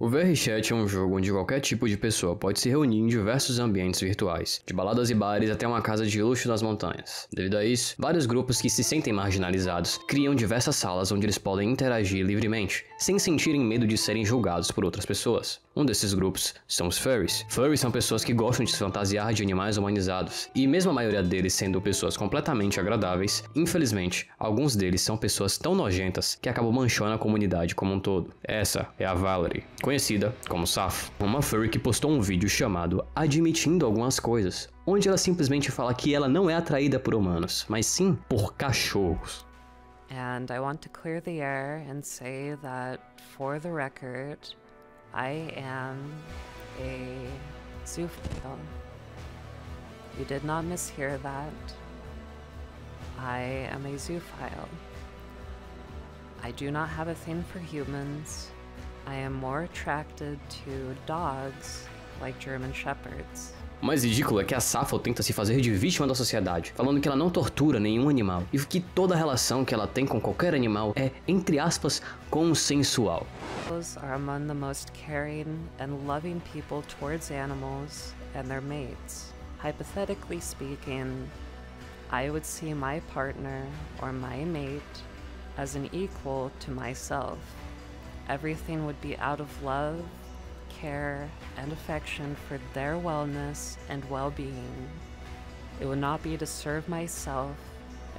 O VRChat é um jogo onde qualquer tipo de pessoa pode se reunir em diversos ambientes virtuais, de baladas e bares até uma casa de luxo nas montanhas. Devido a isso, vários grupos que se sentem marginalizados criam diversas salas onde eles podem interagir livremente, sem sentirem medo de serem julgados por outras pessoas. Um desses grupos são os furries. Furries são pessoas que gostam de se fantasiar de animais humanizados, e mesmo a maioria deles sendo pessoas completamente agradáveis, infelizmente, alguns deles são pessoas tão nojentas que acabam manchando a comunidade como um todo. Essa é a Valerie, conhecida como Safo, uma furry que postou um vídeo chamado Admitindo Algumas Coisas, onde ela simplesmente fala que ela não é atraída por humanos, mas sim por cachorros. And I want to clear the air and say that, for the record, I am a zoophile. You did not mishear that. I am a zoophile. I do not have a thing for humans. I am more attracted to dogs, like German shepherds. O mais ridículo é que a Safo tenta se fazer de vítima da sociedade, falando que ela não tortura nenhum animal e que toda relação que ela tem com qualquer animal é, entre aspas, consensual. Those are among the most caring and loving people towards animals and their mates. Hypothetically speaking, I would see my partner or my mate as an equal to myself. Everything would be out of love, care, and affection for their wellness and well-being. It would not be to serve myself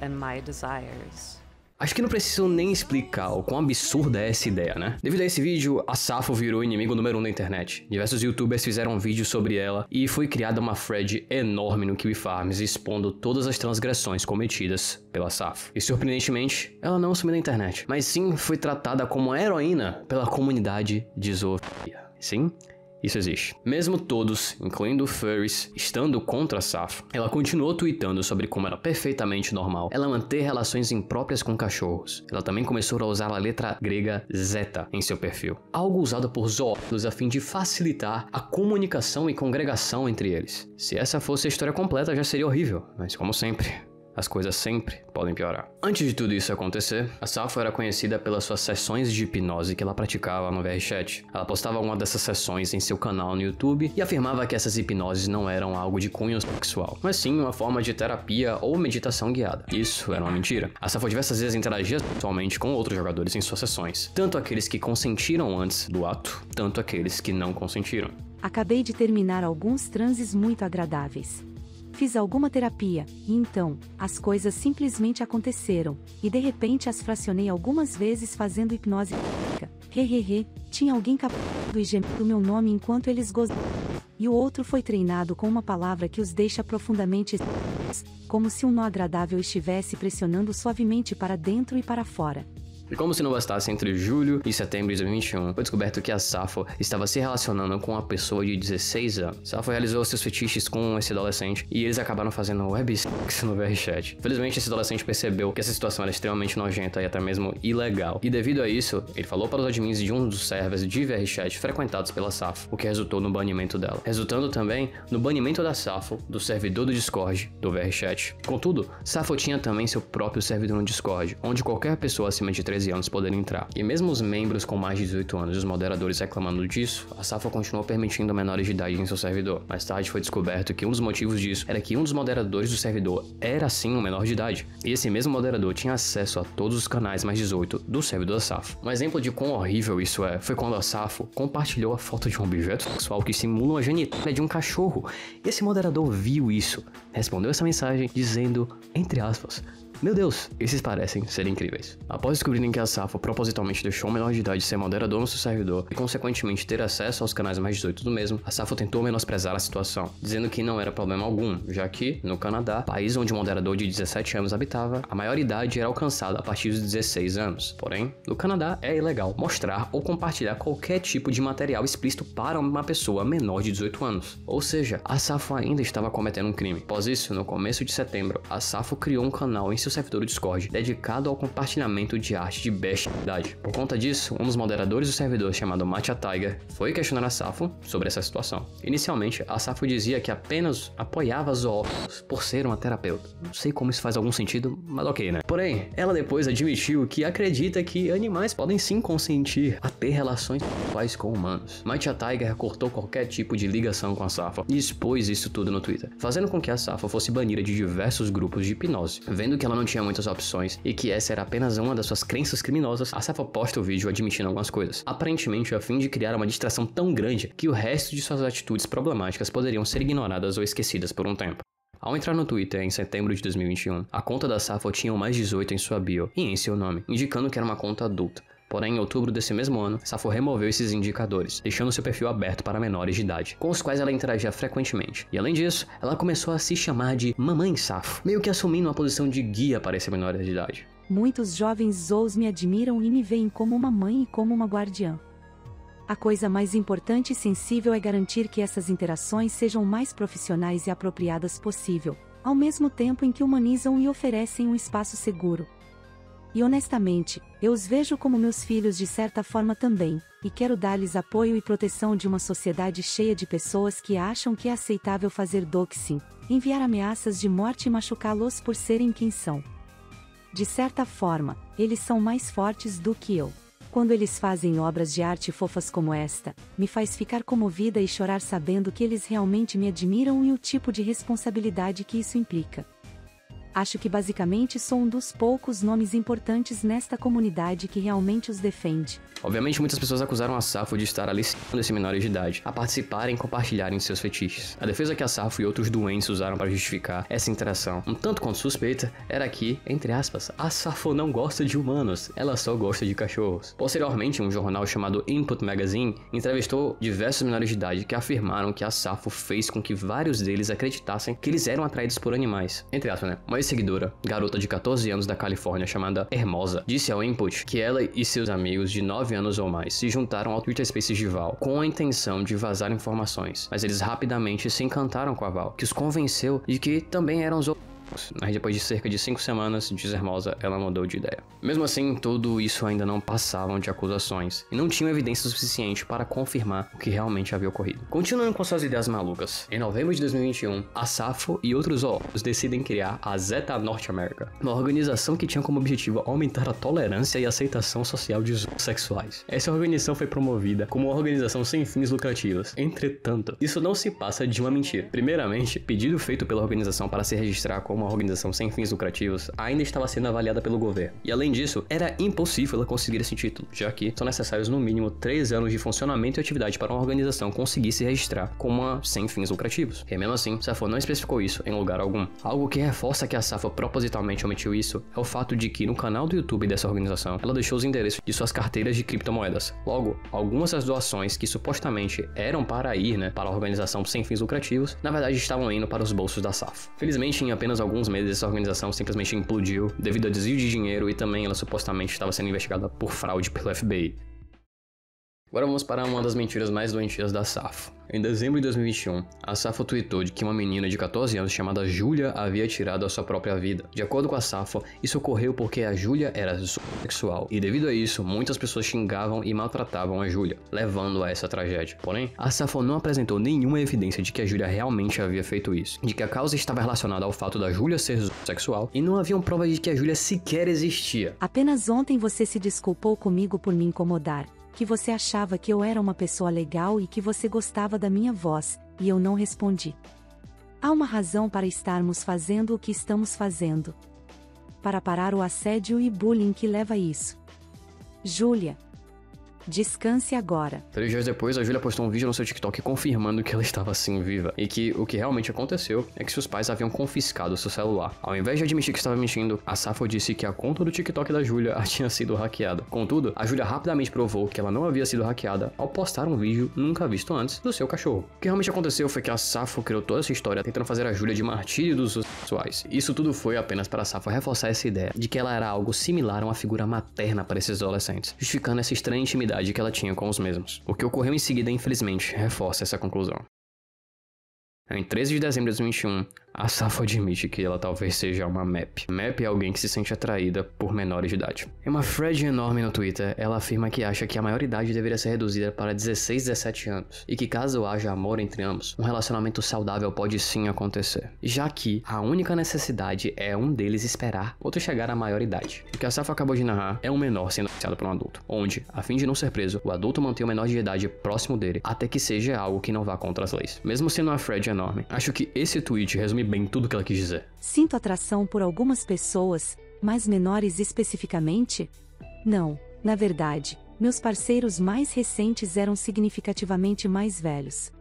and my desires. Acho que não preciso nem explicar o quão absurda é essa ideia, né? Devido a esse vídeo, a Safo virou inimigo número 1 da internet. Diversos youtubers fizeram vídeos sobre ela e foi criada uma thread enorme no Kiwi Farms expondo todas as transgressões cometidas pela Safo. E surpreendentemente, ela não sumiu na internet, mas sim foi tratada como heroína pela comunidade de zoofilia. Sim, isso existe. Mesmo todos, incluindo furries, estando contra a Safo, ela continuou tweetando sobre como era perfeitamente normal ela manter relações impróprias com cachorros. Ela também começou a usar a letra grega zeta em seu perfil, algo usado por zoófilos a fim de facilitar a comunicação e congregação entre eles. Se essa fosse a história completa, já seria horrível, mas como sempre, as coisas sempre podem piorar. Antes de tudo isso acontecer, a Safo era conhecida pelas suas sessões de hipnose que ela praticava no VRChat. Ela postava uma dessas sessões em seu canal no YouTube e afirmava que essas hipnoses não eram algo de cunho sexual, mas sim uma forma de terapia ou meditação guiada. Isso era uma mentira. A Safo diversas vezes interagia sexualmente com outros jogadores em suas sessões, tanto aqueles que consentiram antes do ato, tanto aqueles que não consentiram. Acabei de terminar alguns transes muito agradáveis. Fiz alguma terapia, e então, as coisas simplesmente aconteceram, e de repente as fracionei algumas vezes fazendo hipnose. Hehehe, tinha alguém capado e gemendo meu nome enquanto eles gozavam. E o outro foi treinado com uma palavra que os deixa profundamente como se um nó agradável estivesse pressionando suavemente para dentro e para fora. E como se não bastasse, entre julho e setembro de 2021, foi descoberto que a Safo estava se relacionando com uma pessoa de 16 anos. Safo realizou seus fetiches com esse adolescente e eles acabaram fazendo websex no VRChat. Felizmente, esse adolescente percebeu que essa situação era extremamente nojenta e até mesmo ilegal. E devido a isso, ele falou para os admins de um dos servers de VRChat frequentados pela Safo, o que resultou no banimento dela. Resultando também no banimento da Safo do servidor do Discord do VRChat. Contudo, Safo tinha também seu próprio servidor no Discord, onde qualquer pessoa acima de 13 anos poderem entrar. E mesmo os membros com mais de 18 anos e os moderadores reclamando disso, a Safo continuou permitindo menores de idade em seu servidor. Mais tarde foi descoberto que um dos motivos disso era que um dos moderadores do servidor era sim um menor de idade. E esse mesmo moderador tinha acesso a todos os canais mais 18 do servidor da Safo. Um exemplo de quão horrível isso é, foi quando a Safo compartilhou a foto de um objeto sexual que simula uma genitália de um cachorro. E esse moderador viu isso, respondeu essa mensagem dizendo, entre aspas, meu Deus, esses parecem ser incríveis. Após descobrirem que a Safo propositalmente deixou o menor de idade ser moderador no seu servidor e consequentemente ter acesso aos canais mais 18 do mesmo, a Safo tentou menosprezar a situação, dizendo que não era problema algum, já que, no Canadá, país onde o moderador de 17 anos habitava, a maioridade era alcançada a partir dos 16 anos. Porém, no Canadá é ilegal mostrar ou compartilhar qualquer tipo de material explícito para uma pessoa menor de 18 anos. Ou seja, a Safo ainda estava cometendo um crime. Após isso, no começo de setembro, a Safo criou um canal em seu servidor do Discord dedicado ao compartilhamento de arte parte de bestialidade. Por conta disso, um dos moderadores do servidor chamado Matcha Tiger foi questionar a Safo sobre essa situação. Inicialmente, a Safo dizia que apenas apoiava zoólogos por ser uma terapeuta. Não sei como isso faz algum sentido, mas ok, né? Porém, ela depois admitiu que acredita que animais podem sim consentir a ter relações sexuais com humanos. Matcha Tiger cortou qualquer tipo de ligação com a Safo e expôs isso tudo no Twitter, fazendo com que a Safo fosse banida de diversos grupos de hipnose. Vendo que ela não tinha muitas opções e que essa era apenas uma das suas crenças criminosas, a Safo posta o vídeo admitindo algumas coisas, aparentemente a fim de criar uma distração tão grande que o resto de suas atitudes problemáticas poderiam ser ignoradas ou esquecidas por um tempo. Ao entrar no Twitter em setembro de 2021, a conta da Safo tinha o mais 18 em sua bio e em seu nome, indicando que era uma conta adulta. Porém, em outubro desse mesmo ano, Safo removeu esses indicadores, deixando seu perfil aberto para menores de idade, com os quais ela interagia frequentemente. E além disso, ela começou a se chamar de Mamãe Safo, meio que assumindo uma posição de guia para esses menores de idade. Muitos jovens zoos me admiram e me veem como uma mãe e como uma guardiã. A coisa mais importante e sensível é garantir que essas interações sejam o mais profissionais e apropriadas possível, ao mesmo tempo em que humanizam e oferecem um espaço seguro. E honestamente, eu os vejo como meus filhos de certa forma também, e quero dar-lhes apoio e proteção de uma sociedade cheia de pessoas que acham que é aceitável fazer doxing, enviar ameaças de morte e machucá-los por serem quem são. De certa forma, eles são mais fortes do que eu. Quando eles fazem obras de arte fofas como esta, me faz ficar comovida e chorar sabendo que eles realmente me admiram e o tipo de responsabilidade que isso implica. Acho que basicamente sou um dos poucos nomes importantes nesta comunidade que realmente os defende. Obviamente, muitas pessoas acusaram a Safo de estar aliciando esses menores de idade a participarem e compartilharem seus fetiches. A defesa que a Safo e outros doentes usaram para justificar essa interação, um tanto quanto suspeita, era que, entre aspas, a Safo não gosta de humanos, ela só gosta de cachorros. Posteriormente, um jornal chamado Input Magazine entrevistou diversos menores de idade que afirmaram que a Safo fez com que vários deles acreditassem que eles eram atraídos por animais. Entre aspas, né? Uma seguidora, garota de 14 anos da Califórnia chamada Hermosa, disse ao Input que ela e seus amigos de 9 anos ou mais se juntaram ao Twitter Spaces de Val com a intenção de vazar informações, mas eles rapidamente se encantaram com a Val, que os convenceu de que também eram zoológicos. Mas depois de cerca de 5 semanas, diz Hermosa, ela mudou de ideia. Mesmo assim, tudo isso ainda não passavam de acusações, e não tinham evidência suficiente para confirmar o que realmente havia ocorrido. Continuando com suas ideias malucas, em novembro de 2021, a Safo e outros zoólogos decidem criar a Zeta North America, uma organização que tinha como objetivo aumentar a tolerância e aceitação social de zoos sexuais. Essa organização foi promovida como uma organização sem fins lucrativos. Entretanto, isso não se passa de uma mentira. Primeiramente, pedido feito pela organização para se registrar como uma organização sem fins lucrativos ainda estava sendo avaliada pelo governo. E além disso, era impossível ela conseguir esse título, já que são necessários no mínimo 3 anos de funcionamento e atividade para uma organização conseguir se registrar como uma sem fins lucrativos. E mesmo assim, Safo não especificou isso em lugar algum. Algo que reforça que a Safo propositalmente omitiu isso é o fato de que no canal do YouTube dessa organização, ela deixou os endereços de suas carteiras de criptomoedas. Logo, algumas das doações que supostamente eram para ir, para a organização sem fins lucrativos, na verdade estavam indo para os bolsos da Safo. Felizmente, em apenas alguns meses, essa organização simplesmente implodiu devido a desvio de dinheiro e também ela supostamente estava sendo investigada por fraude pelo FBI. Agora vamos para uma das mentiras mais doentias da Safo. Em dezembro de 2021, a Safo tweetou de que uma menina de 14 anos chamada Julia havia tirado a sua própria vida. De acordo com a Safo, isso ocorreu porque a Julia era sexual e devido a isso, muitas pessoas xingavam e maltratavam a Julia, levando a essa tragédia. Porém, a Safo não apresentou nenhuma evidência de que a Julia realmente havia feito isso, de que a causa estava relacionada ao fato da Julia ser sexual e não haviam provas de que a Julia sequer existia. Apenas ontem você se desculpou comigo por me incomodar, que você achava que eu era uma pessoa legal e que você gostava da minha voz, e eu não respondi. Há uma razão para estarmos fazendo o que estamos fazendo. Para parar o assédio e bullying que leva a isso. Julia. Descanse agora. 3 dias depois, a Julia postou um vídeo no seu TikTok confirmando que ela estava assim viva e que o que realmente aconteceu é que seus pais haviam confiscado seu celular. Ao invés de admitir que estava mentindo, a Safo disse que a conta do TikTok da Julia tinha sido hackeada. Contudo, a Julia rapidamente provou que ela não havia sido hackeada ao postar um vídeo nunca visto antes do seu cachorro. O que realmente aconteceu foi que a Safo criou toda essa história tentando fazer a Julia de martírio dos sexuais. Isso tudo foi apenas para a Safo reforçar essa ideia de que ela era algo similar a uma figura materna para esses adolescentes, justificando essa estranha intimidade que ela tinha com os mesmos. O que ocorreu em seguida, infelizmente, reforça essa conclusão. Em 13 de dezembro de 2021, a Safo admite que ela talvez seja uma MAP. MAP é alguém que se sente atraída por menores de idade. Em uma thread enorme no Twitter, ela afirma que acha que a maioridade deveria ser reduzida para 16 e 17 anos, e que caso haja amor entre ambos, um relacionamento saudável pode sim acontecer, já que a única necessidade é um deles esperar outro chegar à maioridade. O que a Safo acabou de narrar é um menor sendo associado por um adulto, onde, a fim de não ser preso, o adulto mantém o menor de idade próximo dele, até que seja algo que não vá contra as leis. Mesmo sendo uma thread enorme, acho que esse tweet resume bem tudo o que ela quis dizer. Sinto atração por algumas pessoas, mas menores especificamente? Não, na verdade, meus parceiros mais recentes eram significativamente mais velhos.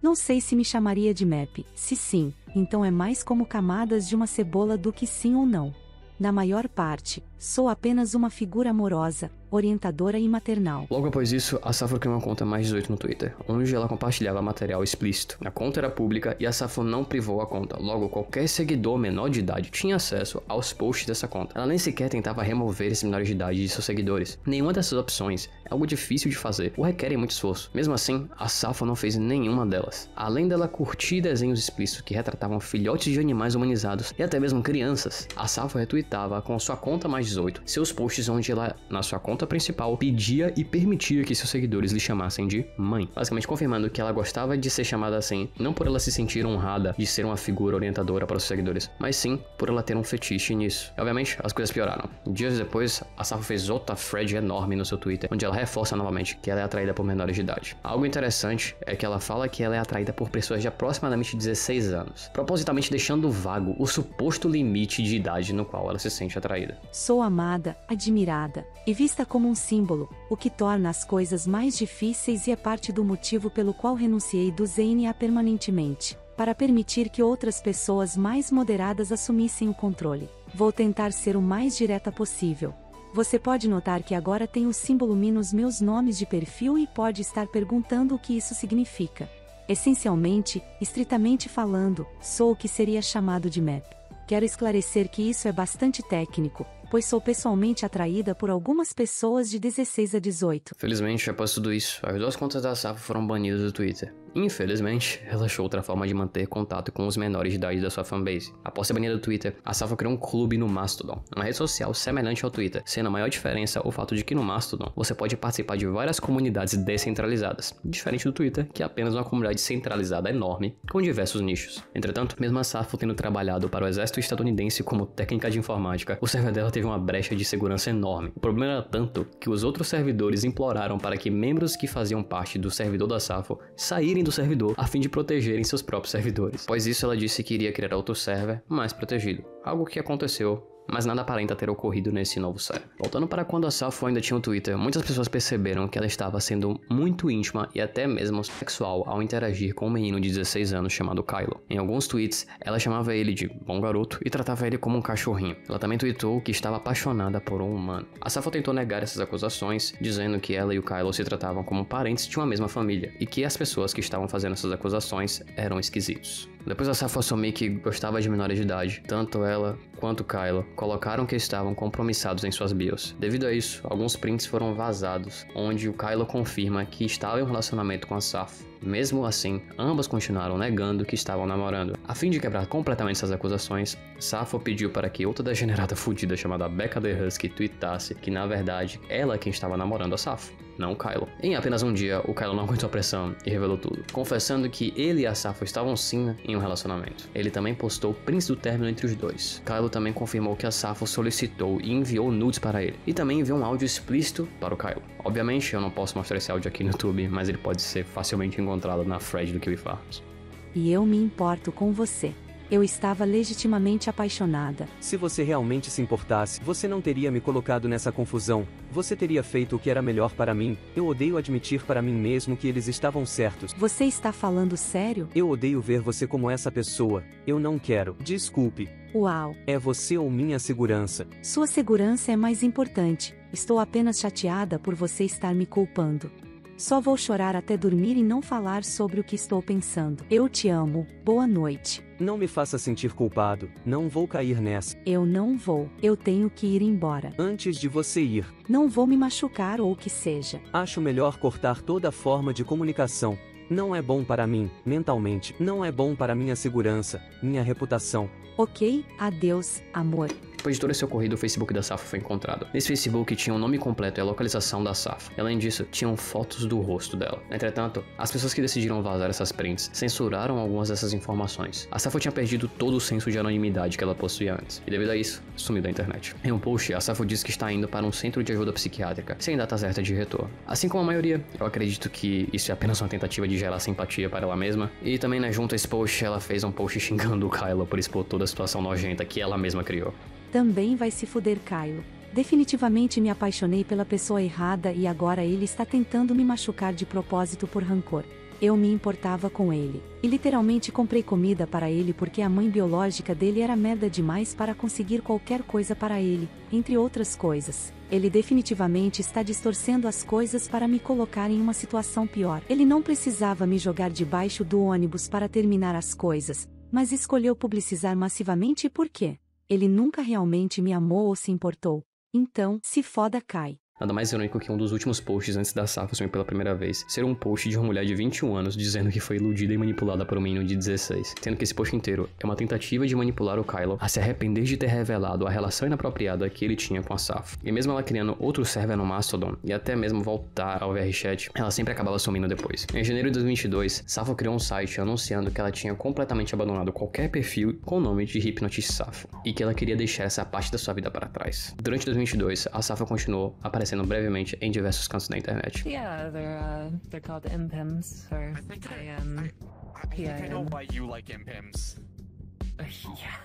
Não sei se me chamaria de MAP. Se sim, então é mais como camadas de uma cebola do que sim ou não. Na maior parte, sou apenas uma figura amorosa, orientadora e maternal. Logo após isso, a Safo criou uma conta mais 18 no Twitter, onde ela compartilhava material explícito. A conta era pública e a Safo não privou a conta, logo qualquer seguidor menor de idade tinha acesso aos posts dessa conta. Ela nem sequer tentava remover esses menores de idade de seus seguidores. Nenhuma dessas opções é algo difícil de fazer ou requerem muito esforço. Mesmo assim, a Safo não fez nenhuma delas. Além dela curtir desenhos explícitos que retratavam filhotes de animais humanizados e até mesmo crianças, a Safo retweetava com sua conta mais 18 seus posts onde ela, na sua conta principal, pedia e permitia que seus seguidores lhe chamassem de mãe, basicamente confirmando que ela gostava de ser chamada assim, não por ela se sentir honrada de ser uma figura orientadora para os seguidores, mas sim por ela ter um fetiche nisso. E, obviamente, as coisas pioraram. Dias depois, a Safo fez outra thread enorme no seu Twitter, onde ela reforça novamente que ela é atraída por menores de idade. Algo interessante é que ela fala que ela é atraída por pessoas de aproximadamente 16 anos, propositalmente deixando vago o suposto limite de idade no qual ela se sente atraída. Sou amada, admirada e vista como um símbolo, o que torna as coisas mais difíceis e é parte do motivo pelo qual renunciei do ZNA permanentemente, para permitir que outras pessoas mais moderadas assumissem o controle. Vou tentar ser o mais direta possível. Você pode notar que agora tem o símbolo Mi nos meus nomes de perfil e pode estar perguntando o que isso significa. Essencialmente, estritamente falando, sou o que seria chamado de MAP. Quero esclarecer que isso é bastante técnico, pois sou pessoalmente atraída por algumas pessoas de 16 a 18. Felizmente, após tudo isso, as duas contas da Safo foram banidas do Twitter. Infelizmente, ela achou outra forma de manter contato com os menores de idade da sua fanbase. Após ser banida do Twitter, a Safo criou um clube no Mastodon, uma rede social semelhante ao Twitter, sendo a maior diferença o fato de que no Mastodon você pode participar de várias comunidades descentralizadas, diferente do Twitter, que é apenas uma comunidade centralizada enorme, com diversos nichos. Entretanto, mesmo a Safo tendo trabalhado para o exército estadunidense como técnica de informática, o server dela teve uma brecha de segurança enorme. O problema era tanto que os outros servidores imploraram para que membros que faziam parte do servidor da Safo saírem do servidor a fim de protegerem seus próprios servidores. Após isso, ela disse que iria criar outro server mais protegido, algo que aconteceu, mas nada aparenta ter ocorrido nesse novo server. Voltando para quando a Safo ainda tinha o Twitter, muitas pessoas perceberam que ela estava sendo muito íntima e até mesmo sexual ao interagir com um menino de 16 anos chamado Kylo. Em alguns tweets, ela chamava ele de bom garoto e tratava ele como um cachorrinho. Ela também tweetou que estava apaixonada por um humano. A Safo tentou negar essas acusações, dizendo que ela e o Kylo se tratavam como parentes de uma mesma família e que as pessoas que estavam fazendo essas acusações eram esquisitos. Depois a Safo assumiu que gostava de menores de idade. Tanto ela quanto Kylo colocaram que estavam compromissados em suas bios. Devido a isso, alguns prints foram vazados, onde o Kylo confirma que estava em um relacionamento com a Safo. Mesmo assim, ambas continuaram negando que estavam namorando. A fim de quebrar completamente essas acusações, Safo pediu para que outra degenerada fudida chamada Becca the Husky tweetasse que na verdade ela é quem estava namorando a Safo, não o Kylo. Em apenas um dia, o Kylo não aguentou a pressão e revelou tudo, confessando que ele e a Safo estavam sim em um relacionamento. Ele também postou prints do término entre os dois. Kylo também confirmou que a Safo solicitou e enviou nudes para ele, e também enviou um áudio explícito para o Kylo. Obviamente, eu não posso mostrar esse áudio aqui no YouTube, mas ele pode ser facilmente encontrado na thread do Kiwi Farms. E eu me importo com você. Eu estava legitimamente apaixonada. Se você realmente se importasse, você não teria me colocado nessa confusão. Você teria feito o que era melhor para mim. Eu odeio admitir para mim mesmo que eles estavam certos. Você está falando sério? Eu odeio ver você como essa pessoa. Eu não quero. Desculpe. Uau. É você ou minha segurança? Sua segurança é mais importante. Estou apenas chateada por você estar me culpando. Só vou chorar até dormir e não falar sobre o que estou pensando. Eu te amo. Boa noite. Não me faça sentir culpado. Não vou cair nessa. Eu não vou. Eu tenho que ir embora. Antes de você ir. Não vou me machucar ou o que seja. Acho melhor cortar toda forma de comunicação. Não é bom para mim, mentalmente. Não é bom para minha segurança, minha reputação. Ok, adeus, amor. Depois de todo esse ocorrido, o Facebook da Safo foi encontrado. Nesse Facebook tinha o nome completo e a localização da Safo. E além disso, tinham fotos do rosto dela. Entretanto, as pessoas que decidiram vazar essas prints censuraram algumas dessas informações. A Safo tinha perdido todo o senso de anonimidade que ela possuía antes, e devido a isso, sumiu da internet. Em um post, a Safo diz que está indo para um centro de ajuda psiquiátrica, sem data certa de retorno. Assim como a maioria, eu acredito que isso é apenas uma tentativa de gerar simpatia para ela mesma. E também, né, junto a esse post, ela fez um post xingando o Kylo por expor toda a situação nojenta que ela mesma criou. Também vai se fuder, Kylo. Definitivamente me apaixonei pela pessoa errada e agora ele está tentando me machucar de propósito por rancor. Eu me importava com ele. E literalmente comprei comida para ele porque a mãe biológica dele era merda demais para conseguir qualquer coisa para ele, entre outras coisas. Ele definitivamente está distorcendo as coisas para me colocar em uma situação pior. Ele não precisava me jogar debaixo do ônibus para terminar as coisas, mas escolheu publicizar massivamente e por quê? Ele nunca realmente me amou ou se importou. Então, se foda, Kai. Nada mais irônico que um dos últimos posts antes da Safo sumir pela primeira vez ser um post de uma mulher de 21 anos dizendo que foi iludida e manipulada por um menino de 16, sendo que esse post inteiro é uma tentativa de manipular o Kylo a se arrepender de ter revelado a relação inapropriada que ele tinha com a Safo. E mesmo ela criando outro server no Mastodon e até mesmo voltar ao VRChat, ela sempre acabava sumindo depois. Em janeiro de 2022, Safo criou um site anunciando que ela tinha completamente abandonado qualquer perfil com o nome de Hypnotist Safo e que ela queria deixar essa parte da sua vida para trás. Durante 2022, a Safo continuou aparecendo brevemente em diversos cantos da internet. Yeah, they're called impims, or IM. I know why you like impims. Yeah.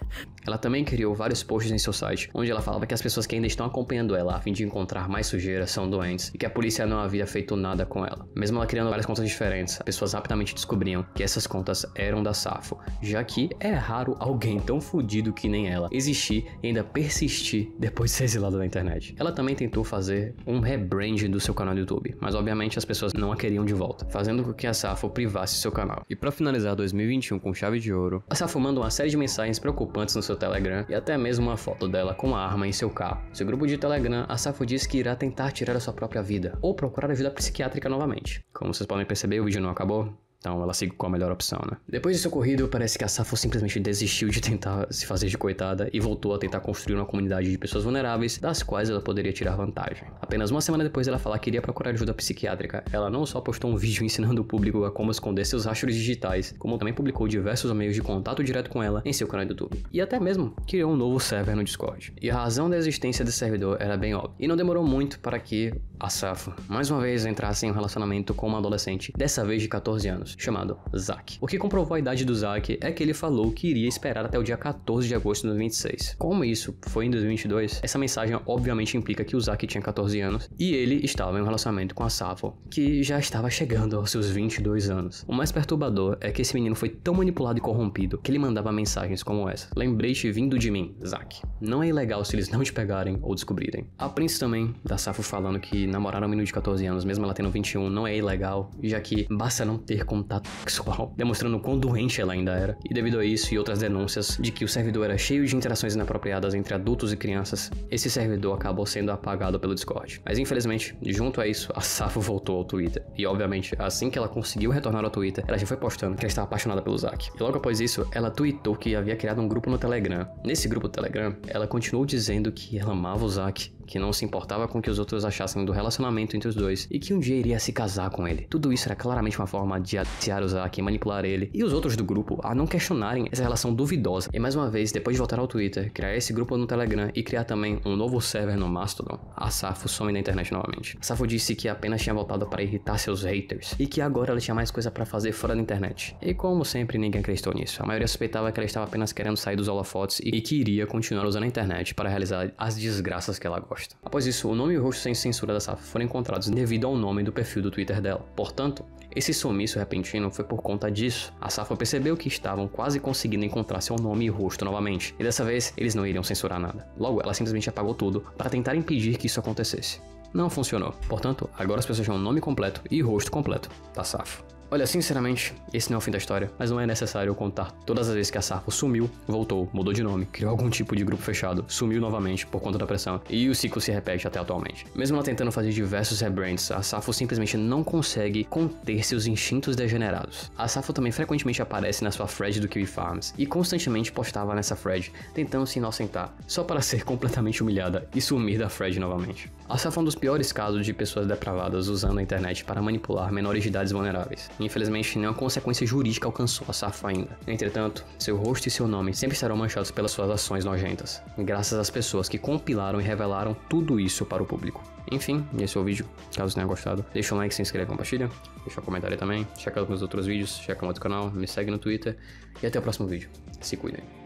Ela também criou vários posts em seu site, onde ela falava que as pessoas que ainda estão acompanhando ela a fim de encontrar mais sujeira são doentes e que a polícia não havia feito nada com ela. Mesmo ela criando várias contas diferentes, as pessoas rapidamente descobriam que essas contas eram da Safo, já que é raro alguém tão fudido que nem ela existir e ainda persistir depois de ser exilada da internet. Ela também tentou fazer um rebrand do seu canal do YouTube, mas obviamente as pessoas não a queriam de volta, fazendo com que a Safo privasse seu canal. E para finalizar 2021 com chave de ouro, a Safo manda uma série de mensagens preocupantes no seu Telegram e até mesmo uma foto dela com uma arma em seu carro. Seu grupo de Telegram, a Safo diz que irá tentar tirar a sua própria vida ou procurar ajuda psiquiátrica novamente. Como vocês podem perceber, o vídeo não acabou. Então ela segue com a melhor opção, né? Depois disso ocorrido, parece que a Safo simplesmente desistiu de tentar se fazer de coitada e voltou a tentar construir uma comunidade de pessoas vulneráveis das quais ela poderia tirar vantagem. Apenas uma semana depois dela falar que iria procurar ajuda psiquiátrica, ela não só postou um vídeo ensinando o público a como esconder seus rastros digitais, como também publicou diversos meios de contato direto com ela em seu canal do YouTube. E até mesmo criou um novo server no Discord. E a razão da existência desse servidor era bem óbvia. E não demorou muito para que a Safo, mais uma vez, entrasse em um relacionamento com uma adolescente, dessa vez de 14 anos, chamado Zack. O que comprovou a idade do Zack é que ele falou que iria esperar até o dia 14 de agosto de 2026. Como isso foi em 2022, essa mensagem obviamente implica que o Zack tinha 14 anos e ele estava em um relacionamento com a Safo, que já estava chegando aos seus 22 anos. O mais perturbador é que esse menino foi tão manipulado e corrompido que ele mandava mensagens como essa: lembrei-te vindo de mim, Zack. Não é ilegal se eles não te pegarem ou descobrirem. A Prince também, da Safo, falando que namorar um menino de 14 anos, mesmo ela tendo 21, não é ilegal, já que basta não ter contato sexual, demonstrando o quão doente ela ainda era. E devido a isso e outras denúncias de que o servidor era cheio de interações inapropriadas entre adultos e crianças, esse servidor acabou sendo apagado pelo Discord. Mas infelizmente, junto a isso, a Safo voltou ao Twitter. E obviamente, assim que ela conseguiu retornar ao Twitter, ela já foi postando que ela estava apaixonada pelo Zack. E logo após isso, ela tweetou que havia criado um grupo no Telegram. Nesse grupo do Telegram, ela continuou dizendo que ela amava o Zack, que não se importava com o que os outros achassem do relacionamento entre os dois e que um dia iria se casar com ele. Tudo isso era claramente uma forma de aliciar o Zack, manipular ele e os outros do grupo a não questionarem essa relação duvidosa. E mais uma vez, depois de voltar ao Twitter, criar esse grupo no Telegram e criar também um novo server no Mastodon, a Safo some da internet novamente. A Safo disse que apenas tinha voltado para irritar seus haters e que agora ela tinha mais coisa para fazer fora da internet. E como sempre, ninguém acreditou nisso. A maioria suspeitava que ela estava apenas querendo sair dos holofotes e que iria continuar usando a internet para realizar as desgraças que ela gosta. Após isso, o nome e o rosto sem censura da Safo foram encontrados devido ao nome do perfil do Twitter dela. Portanto, esse sumiço repentino foi por conta disso. A Safo percebeu que estavam quase conseguindo encontrar seu nome e rosto novamente, e dessa vez eles não iriam censurar nada. Logo, ela simplesmente apagou tudo para tentar impedir que isso acontecesse. Não funcionou. Portanto, agora as pessoas tinham o nome completo e rosto completo da Safo. Olha, sinceramente, esse não é o fim da história, mas não é necessário eu contar todas as vezes que a Sappho sumiu, voltou, mudou de nome, criou algum tipo de grupo fechado, sumiu novamente por conta da pressão, e o ciclo se repete até atualmente. Mesmo ela tentando fazer diversos rebrands, a Sappho simplesmente não consegue conter seus instintos degenerados. A Sappho também frequentemente aparece na sua thread do Kiwi Farms, e constantemente postava nessa thread, tentando se inocentar, só para ser completamente humilhada e sumir da thread novamente. A Sappho é um dos piores casos de pessoas depravadas usando a internet para manipular menores de idades vulneráveis. Infelizmente, nenhuma consequência jurídica alcançou a Sappho ainda. Entretanto, seu rosto e seu nome sempre serão manchados pelas suas ações nojentas, graças às pessoas que compilaram e revelaram tudo isso para o público. Enfim, esse é o vídeo. Caso tenha gostado, deixa um like, se inscreve, compartilha, deixa um comentário aí também, checa os meus outros vídeos, checa o outro canal, me segue no Twitter e até o próximo vídeo. Se cuidem.